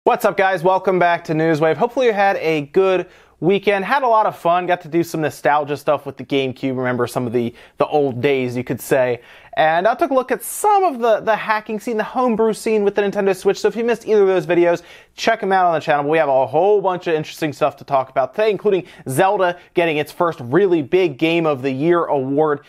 What's up, guys? Welcome back to Newswave. Hopefully you had a good weekend. Had a lot of fun. Got to do some nostalgia stuff with the GameCube. Remember some of the old days, you could say. And I took a look at some of the hacking scene, the homebrew scene with the Nintendo Switch. So if you missed either of those videos, check them out on the channel. We have a whole bunch of interesting stuff to talk about today, including Zelda getting its first really big Game of the Year award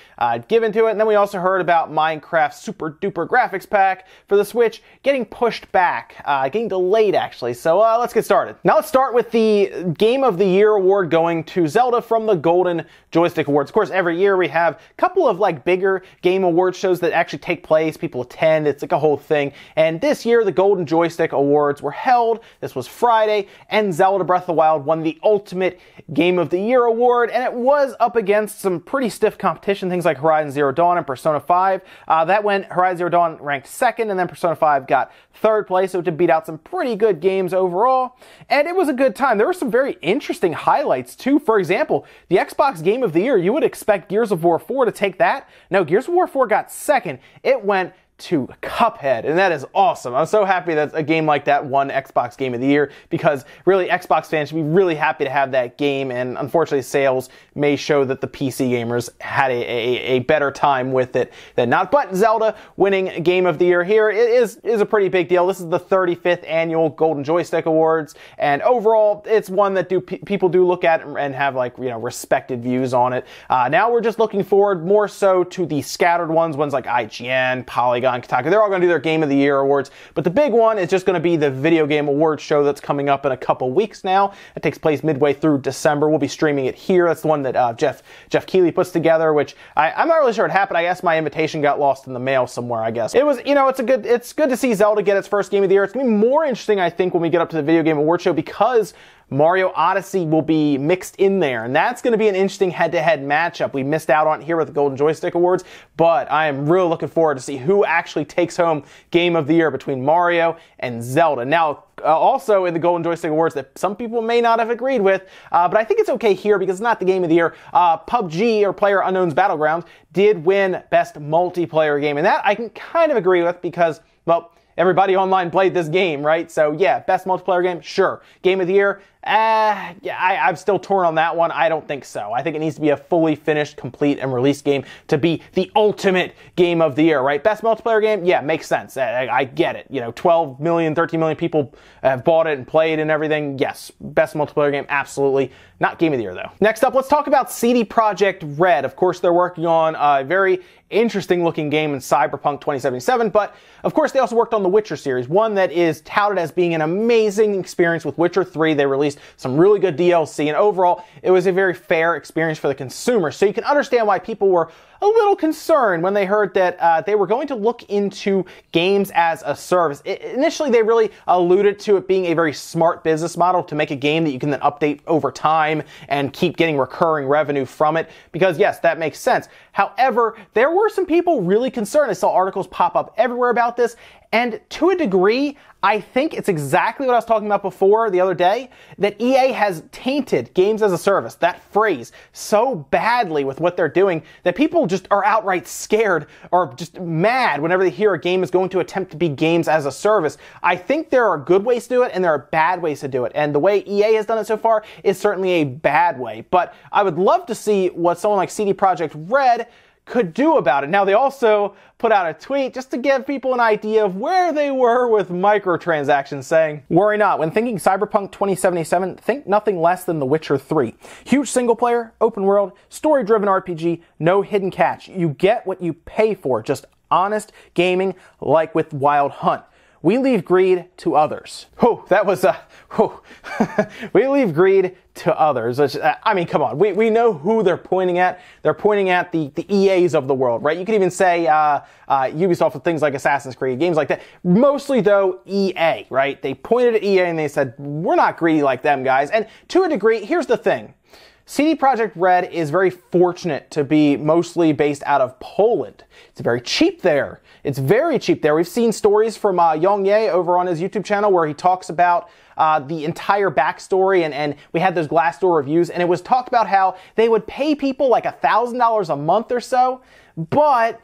given to it. And then we also heard about Minecraft's super duper graphics pack for the Switch getting pushed back, getting delayed actually. So let's get started. Now let's start with the Game of the Year award going to Zelda from the Golden Joystick Awards. Of course, every year we have a couple of bigger game awards shows that actually take place. People attend. It's like a whole thing. And this year, the Golden Joystick Awards were held. This was Friday, and Zelda Breath of the Wild won the Ultimate Game of the Year award, and it was up against some pretty stiff competition, things like Horizon Zero Dawn and Persona 5. That went Horizon Zero Dawn ranked second, and then Persona 5 got third place, so it did beat out some pretty good games overall, and it was a good time. There were some very interesting highlights, too. For example, the Xbox Game of the Year, you would expect Gears of War 4 to take that. No, Gears of War 4 got second. It went to Cup Head, and that is awesome. I'm so happy that a game like that won Xbox Game of the Year, because really Xbox fans should be really happy to have that game, and unfortunately sales may show that the PC gamers had a better time with it than not. But Zelda winning Game of the Year here is a pretty big deal. This is the 35th annual Golden Joystick Awards, and overall it's one that people do look at and have respected views on it. Now we're just looking forward more so to the scattered ones like IGN, Polygon, Kotaku. They're all going to do their Game of the Year awards, but the big one is just going to be the Video Game Awards show that's coming up in a couple weeks now. It takes place midway through December. We'll be streaming it here. That's the one that Jeff Keighley puts together, which I'm not really sure it happened. I guess my invitation got lost in the mail somewhere, I guess. It was, it's good to see Zelda get its first Game of the Year. It's going to be more interesting, I think, when we get up to the Video Game Awards show, because Mario Odyssey will be mixed in there, and that's going to be an interesting head-to-head matchup. We missed out on it here with the Golden Joystick Awards, but I am really looking forward to see who actually takes home Game of the Year between Mario and Zelda. Now, also in the Golden Joystick Awards that some people may not have agreed with, but I think it's okay here because it's not the Game of the Year. PUBG, or PlayerUnknown's Battlegrounds, did win Best Multiplayer Game, and that I can kind of agree with because, well, everybody online played this game, right? So yeah, Best Multiplayer Game, sure. Game of the Year, I'm still torn on that one. I don't think so. I think it needs to be a fully finished, complete, and released game to be the ultimate Game of the Year, right? Best Multiplayer Game, yeah, makes sense. I get it. 12 million, 13 million people have bought it and played and everything. Yes, Best Multiplayer Game, absolutely. Not Game of the Year, though. Next up, let's talk about CD Projekt Red. Of course, they're working on a very interesting looking game in Cyberpunk 2077, but of course they also worked on the Witcher series, one that is touted as being an amazing experience with Witcher 3. They released some really good DLC, and overall it was a very fair experience for the consumer. So you can understand why people were a little concerned when they heard that they were going to look into games as a service. Initially, they really alluded to it being a very smart business model to make a game that you can then update over time and keep getting recurring revenue from it, because yes, that makes sense. However, there were some people really concerned. I saw articles pop up everywhere about this, and to a degree, I think it's exactly what I was talking about before the other day, that EA has tainted games as a service, that phrase, so badly with what they're doing that people just are outright scared or just mad whenever they hear a game is going to attempt to be games as a service. I think there are good ways to do it and there are bad ways to do it, and the way EA has done it so far is certainly a bad way. But I would love to see what someone like CD Projekt Red could do about it. Now, they also put out a tweet just to give people an idea of where they were with microtransactions, saying, "Worry not, when thinking Cyberpunk 2077, think nothing less than The Witcher 3. Huge single player, open world, story-driven RPG, no hidden catch. You get what you pay for, just honest gaming like with Wild Hunt. We leave greed to others." Oh, that was we leave greed to others. I mean, come on. We know who they're pointing at. They're pointing at the EAs of the world, right? You could even say Ubisoft with things like Assassin's Creed, games like that. Mostly, though, EA, right? They pointed at EA and they said, we're not greedy like them, guys. And to a degree, here's the thing. CD Projekt Red is very fortunate to be mostly based out of Poland. It's very cheap there. It's very cheap there. We've seen stories from Yong Ye over on his YouTube channel where he talks about the entire backstory, and we had those Glassdoor reviews, and it was talked about how they would pay people like $1,000 a month or so, but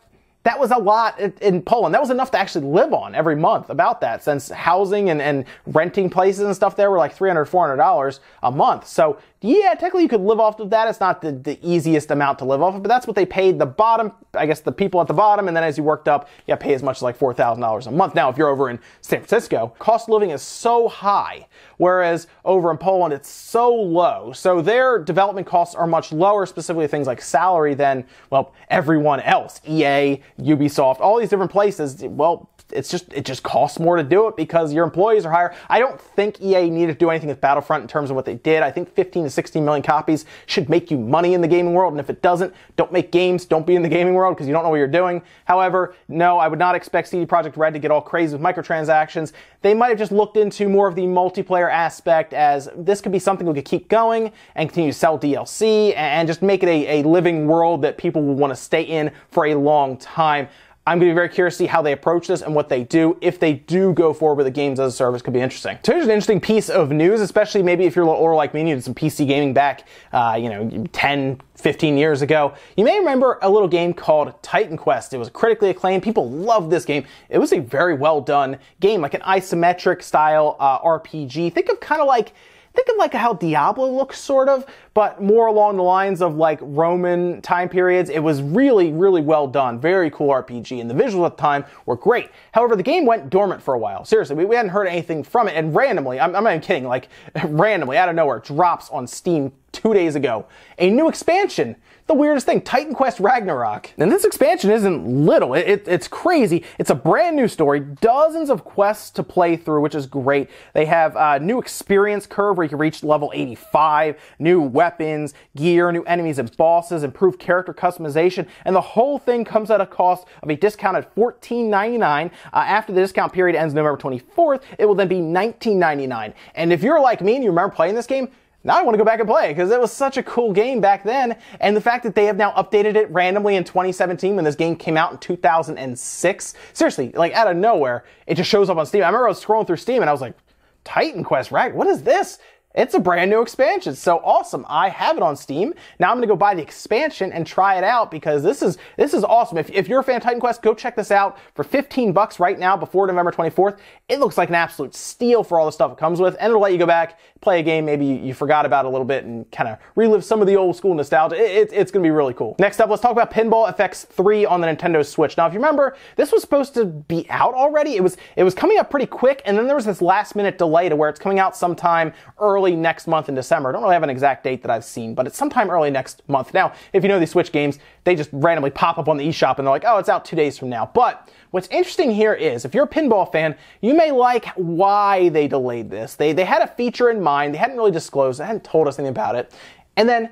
that was a lot in Poland. That was enough to actually live on every month about that, since housing and renting places and stuff there were like $300, $400 a month. So yeah, technically you could live off of that. It's not the easiest amount to live off of, but that's what they paid the bottom, I guess the people at the bottom, and then as you worked up, you pay as much as like $4,000 a month. Now, if you're over in San Francisco, cost of living is so high, whereas over in Poland, it's so low. So their development costs are much lower, specifically things like salary, than, well, everyone else. EA, Ubisoft, all these different places, well, it just costs more to do it because your employees are higher. I don't think EA needed to do anything with Battlefront in terms of what they did. I think 15 to 16 million copies should make you money in the gaming world, and if it doesn't, don't make games, don't be in the gaming world because you don't know what you're doing. However, no, I would not expect CD Projekt Red to get all crazy with microtransactions. They might have just looked into more of the multiplayer aspect, as this could be something we could keep going and continue to sell DLC and just make it a living world that people will want to stay in for a long time. I'm going to be very curious to see how they approach this and what they do. If they do go forward with the games as a service, could be interesting. So here's an interesting piece of news, especially maybe if you're a little older like me and you did some PC gaming back, 10, 15 years ago. You may remember a little game called Titan Quest. It was critically acclaimed. People loved this game. It was a very well done game, like an isometric style RPG. Think of like how Diablo looks, sort of, but more along the lines of like Roman time periods. It was really, really well done. Very cool RPG, and the visuals at the time were great. However, the game went dormant for a while. Seriously, we hadn't heard anything from it, and randomly, I'm not even kidding, like randomly, out of nowhere, drops on Steam 2 days ago a new expansion. The weirdest thing, Titan Quest Ragnarok. And this expansion isn't little, it's crazy. It's a brand new story, dozens of quests to play through, which is great. They have a new experience curve where you can reach level 85, new weapons, gear, new enemies and bosses, improved character customization, and the whole thing comes at a cost of a discounted $14.99. After the discount period ends November 24th, it will then be $19.99. And if you're like me and you remember playing this game, now I want to go back and play it because it was such a cool game back then. And the fact that they have now updated it randomly in 2017 when this game came out in 2006. Seriously, like out of nowhere, it just shows up on Steam. I remember I was scrolling through Steam and I was like, Titan Quest Rag, what is this? It's a brand new expansion. So awesome. I have it on Steam. Now I'm going to go buy the expansion and try it out because this is awesome. If you're a fan of Titan Quest, go check this out for $15 right now before November 24th. It looks like an absolute steal for all the stuff it comes with, and it'll let you go back, play a game maybe you forgot about a little bit and kind of relive some of the old school nostalgia. It's going to be really cool. Next up, let's talk about Pinball Effects 3 on the Nintendo Switch. Now, if you remember, this was supposed to be out already. It was coming up pretty quick, and then there was this last minute delay to where it's coming out sometime early next month in December. I don't really have an exact date that I've seen, but it's sometime early next month. Now, if you know these Switch games, they just randomly pop up on the eShop and they're like, oh, it's out 2 days from now. But what's interesting here is, if you're a pinball fan, you may like why they delayed this. They had a feature in mind. They hadn't really disclosed, they hadn't told us anything about it. And then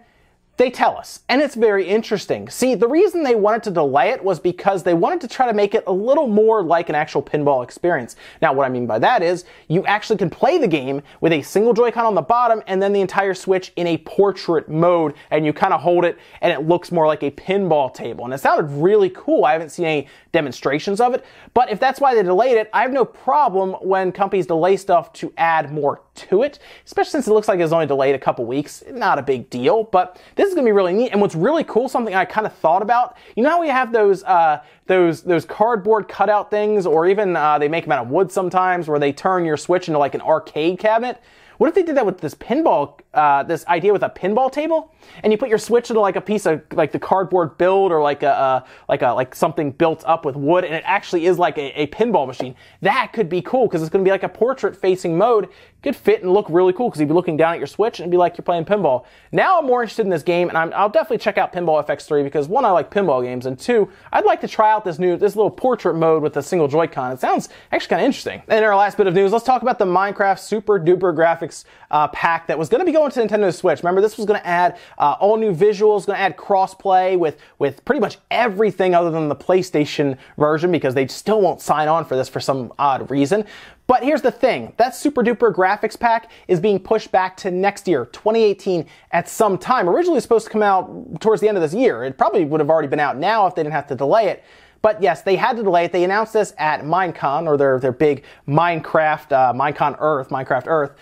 they tell us, and it's very interesting. See, the reason they wanted to delay it was because they wanted to try to make it a little more like an actual pinball experience. Now, what I mean by that is, you actually can play the game with a single Joy-Con on the bottom and then the entire Switch in a portrait mode, and you kind of hold it and it looks more like a pinball table. And it sounded really cool. I haven't seen any demonstrations of it, but if that's why they delayed it, I have no problem when companies delay stuff to add more to it, especially since it looks like it's only delayed a couple weeks. Not a big deal, but this is going to be really neat. And what's really cool, something I kind of thought about, you know how we have those cardboard cutout things, or even they make them out of wood sometimes, where they turn your Switch into like an arcade cabinet? What if they did that with this pinball, this idea with a pinball table, and you put your Switch into like a piece of like the cardboard build, or like something built up with wood, and it actually is like a pinball machine? That could be cool because it's going to be like a portrait-facing mode. Could fit and look really cool because you'd be looking down at your Switch and it'd be like you're playing pinball. Now I'm more interested in this game, and I'll definitely check out Pinball Effects 3 because, one, I like pinball games, and two, I'd like to try out this little portrait mode with a single Joy-Con. It sounds actually kind of interesting. And in our last bit of news, let's talk about the Minecraft Super Duper Graphics pack that was going to be going to Nintendo Switch. Remember, this was going to add all new visuals, going to add cross-play with pretty much everything other than the PlayStation version, because they still won't sign on for this for some odd reason. But here's the thing, that Super Duper Graphics pack is being pushed back to next year, 2018, at some time. Originally supposed to come out towards the end of this year. It probably would have already been out now if they didn't have to delay it. But yes, they had to delay it. They announced this at Minecon, or their big Minecraft Earth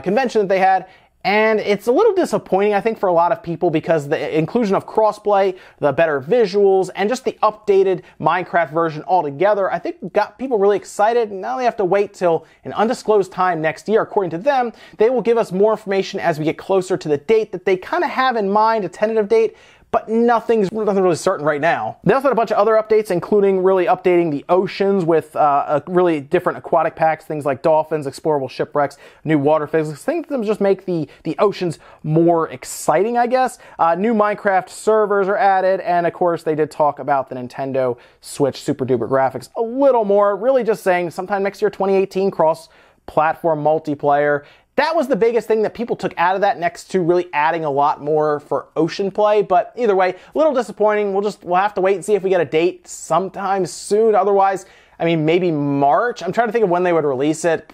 convention that they had. And it's a little disappointing, I think, for a lot of people because the inclusion of crossplay, the better visuals, and just the updated Minecraft version altogether, I think got people really excited. Now they have to wait till an undisclosed time next year. According to them, they will give us more information as we get closer to the date that they kind of have in mind, a tentative date, but nothing's really certain right now. They also had a bunch of other updates, including really updating the oceans with really different aquatic packs, things like dolphins, explorable shipwrecks, new water physics. Things that just make the oceans more exciting, I guess. New Minecraft servers are added, and of course they did talk about the Nintendo Switch Super Duper graphics a little more, really just saying sometime next year, 2018, cross-platform multiplayer. That was the biggest thing that people took out of that, next to really adding a lot more for ocean play. But either way, a little disappointing. We'll have to wait and see if we get a date sometime soon. Otherwise, I mean, maybe March. I'm trying to think of when they would release it.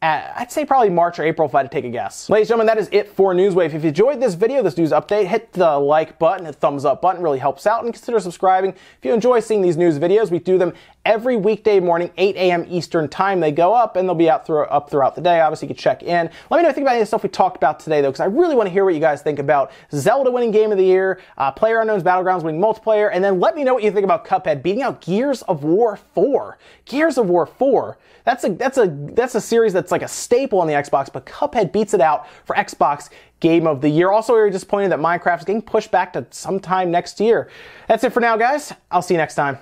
I'd say probably March or April if I had to take a guess. Ladies and gentlemen, that is it for Newswave. If you enjoyed this video, this news update, hit the like button, hit the thumbs up button, really helps out, and consider subscribing. If you enjoy seeing these news videos, we do them every weekday morning, 8 a.m. Eastern time. They go up, and they'll be up throughout the day. Obviously, you can check in. Let me know what you think about any of the stuff we talked about today, though, because I really want to hear what you guys think about Zelda winning Game of the Year, PlayerUnknown's Battlegrounds winning multiplayer, and then let me know what you think about Cuphead beating out Gears of War 4. Gears of War 4. That's a series that's like a staple on the Xbox, but Cuphead beats it out for Xbox Game of the Year. Also, we were disappointed that Minecraft is getting pushed back to sometime next year. That's it for now, guys. I'll see you next time.